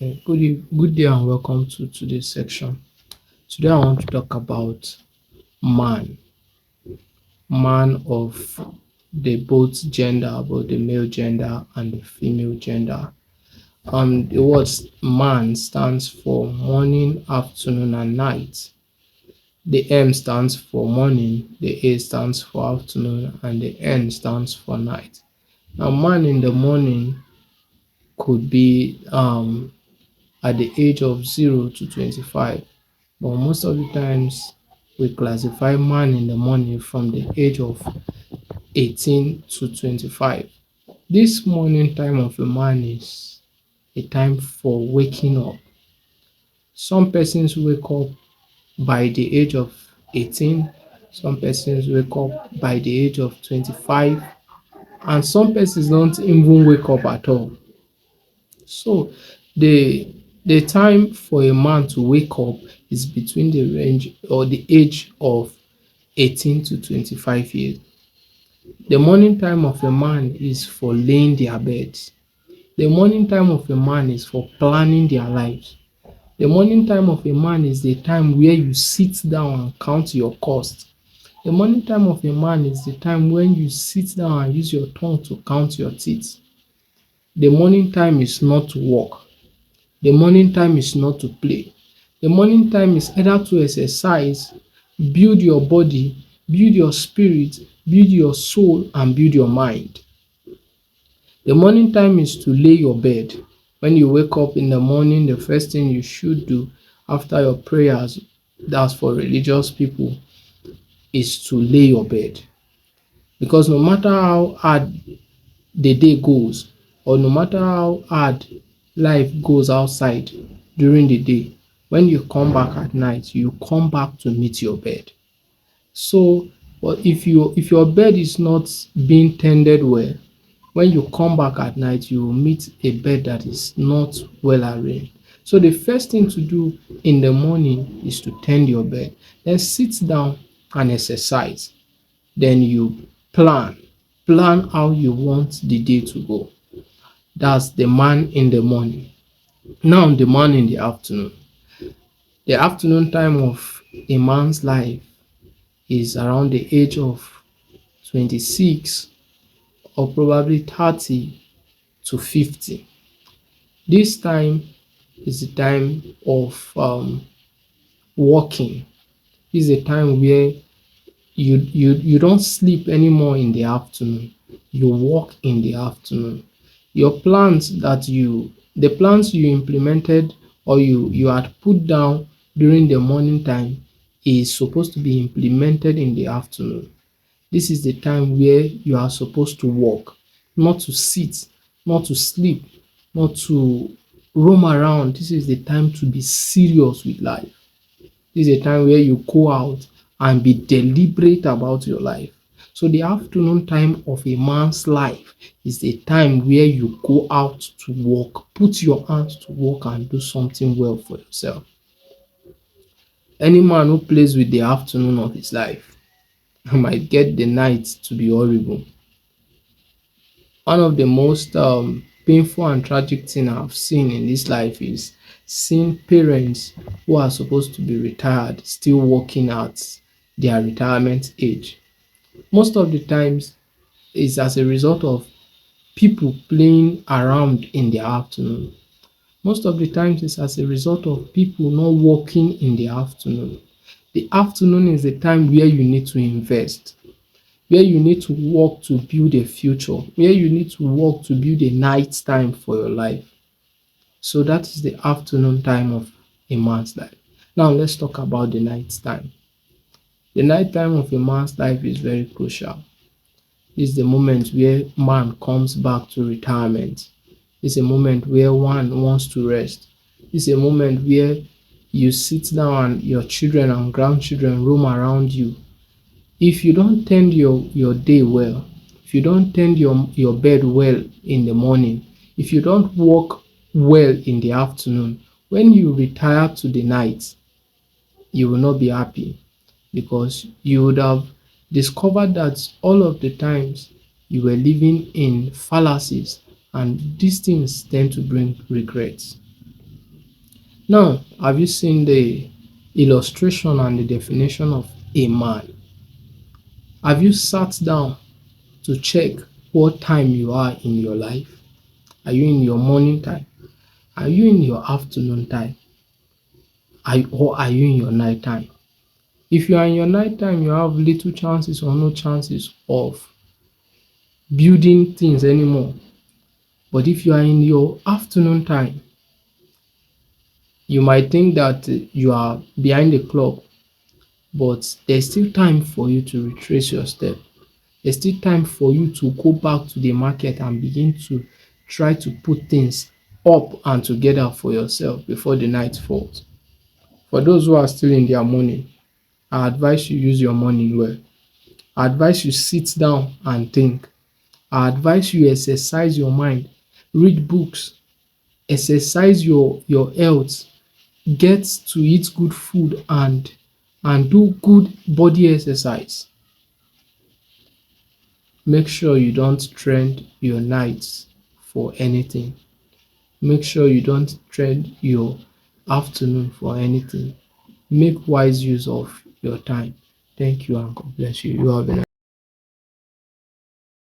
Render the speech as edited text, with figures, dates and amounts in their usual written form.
Good day and welcome to today's section. Today I want to talk about man, man of the both gender, both the male gender and the female gender. The word man stands for morning, afternoon, and night. The M stands for morning, the A stands for afternoon, and the N stands for night. Now, man in the morning could be at the age of 0 to 25. But most of the times, we classify man in the morning from the age of 18 to 25. This morning time of a man is a time for waking up. Some persons wake up by the age of 18, some persons wake up by the age of 25, and some persons don't even wake up at all. So the time for a man to wake up is between the range or the age of 18 to 25 years. The morning time of a man is for laying their beds. The morning time of a man is for planning their lives. The morning time of a man is the time where you sit down and count your cost. The morning time of a man is the time when you sit down and use your tongue to count your teeth. The morning time is not to work. The morning time is not to play. The morning time is either to exercise, build your body, build your spirit, build your soul, and build your mind. The morning time is to lay your bed. When you wake up in the morning, the first thing you should do after your prayers, that's for religious people, is to lay your bed. Because no matter how hard the day goes, or no matter how hard life goes outside during the day, when you come back at night, you come back to meet your bed. So, but if your bed is not being tended well, when you come back at night, you will meet a bed that is not well arranged. So the first thing to do in the morning is to tend your bed. Then sit down and exercise. Then you plan. Plan how you want the day to go. That's the man in the morning. Now the man in the afternoon. The afternoon time of a man's life is around the age of 26 or probably 30 to 50. This time is the time of working. This is a time where you don't sleep anymore in the afternoon. You work in the afternoon. Your plans the plans you implemented or you had put down during the morning time is supposed to be implemented in the afternoon. This is the time where you are supposed to work, not to sit, not to sleep, not to roam around. This is the time to be serious with life. This is a time where you go out and be deliberate about your life. So the afternoon time of a man's life is the time where you go out to work, put your hands to work and do something well for yourself. Any man who plays with the afternoon of his life might get the night to be horrible. One of the most painful and tragic thing I've seen in this life is seeing parents who are supposed to be retired still working at their retirement age. Most of the times it's as a result of people playing around in the afternoon. Most of the times it's as a result of people not working in the afternoon. The afternoon is the time where you need to invest, where you need to work to build a future, where you need to work to build a night time for your life. So that is the afternoon time of a man's life. Now let's talk about the night time. The night time of a man's life is very crucial. It's the moment where man comes back to retirement. It's a moment where one wants to rest. It's a moment where you sit down and your children and grandchildren roam around you. If you don't tend your day well, if you don't tend your bed well in the morning, if you don't work well in the afternoon, when you retire to the night, you will not be happy because you would have discovered that all of the times you were living in fallacies, and these things tend to bring regrets. Now, have you seen the illustration and the definition of a man? Have you sat down to check what time you are in your life? Are you in your morning time? Are you in your afternoon time? Or are you in your night time? If you are in your night time, you have little chances or no chances of building things anymore. But if you are in your afternoon time, you might think that you are behind the clock, but there's still time for you to retrace your step. There's still time for you to go back to the market and begin to try to put things up and together for yourself before the night falls. For those who are still in their morning, I advise you use your morning well. I advise you sit down and think. I advise you exercise your mind, read books, exercise your health, get to eat good food and do good body exercise. Make sure you don't trend your nights for anything. Make sure you don't trend your afternoon for anything. Make wise use of your time. Thank you and God bless you. You have a